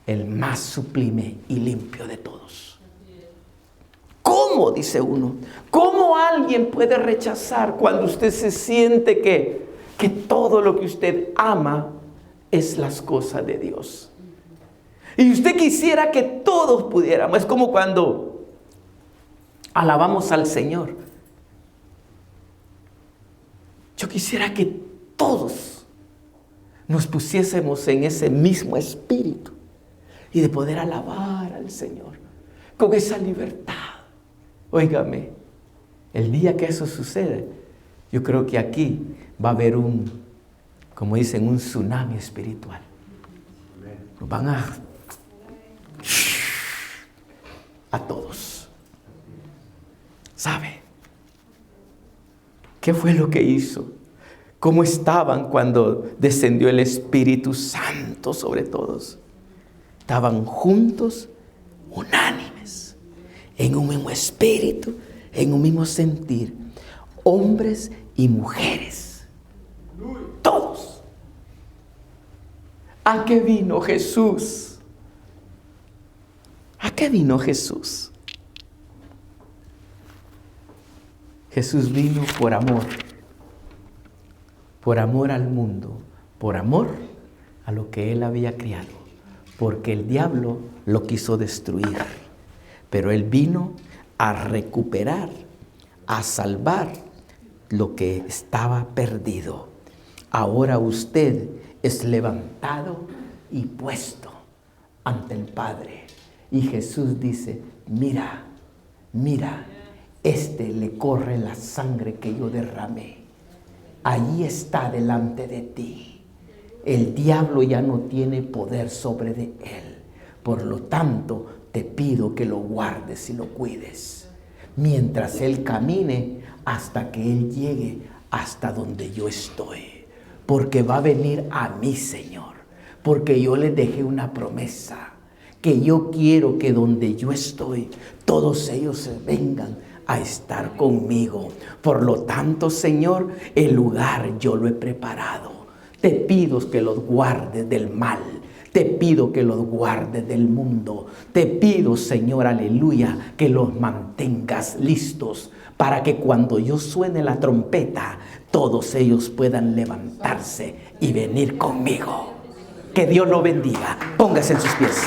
el más sublime y limpio de todos. ¿Cómo? Dice uno. ¿Cómo alguien puede rechazar cuando usted se siente que todo lo que usted ama es las cosas de Dios? Y usted quisiera que todos pudiéramos. Es como cuando alabamos al Señor. Yo quisiera que todos nos pusiésemos en ese mismo espíritu y de poder alabar al Señor con esa libertad. Óigame, el día que eso sucede, yo creo que aquí va a haber como dicen, un tsunami espiritual. Nos van a todos. ¿Sabe? ¿Qué fue lo que hizo? ¿Cómo estaban cuando descendió el Espíritu Santo sobre todos? Estaban juntos, unánimes, en un mismo espíritu, en un mismo sentir. Hombres y mujeres. Todos. ¿A qué vino Jesús? ¿A qué vino Jesús? Jesús vino por amor al mundo, por amor a lo que Él había criado, porque el diablo lo quiso destruir. Pero Él vino a recuperar, a salvar lo que estaba perdido. Ahora usted es levantado y puesto ante el Padre. Y Jesús dice, mira, mira, le corre la sangre que yo derramé. Allí está delante de ti. El diablo ya no tiene poder sobre de él. Por lo tanto, te pido que lo guardes y lo cuides, mientras él camine hasta que él llegue hasta donde yo estoy. Porque va a venir a mí, Señor. Porque yo le dejé una promesa, que yo quiero que donde yo estoy, todos ellos se vengan a estar conmigo. Por lo tanto, Señor, el lugar yo lo he preparado. Te pido que los guardes del mal. Te pido que los guardes del mundo. Te pido, Señor, aleluya, que los mantengas listos para que cuando yo suene la trompeta, todos ellos puedan levantarse y venir conmigo. Que Dios lo bendiga. Póngase en sus pies.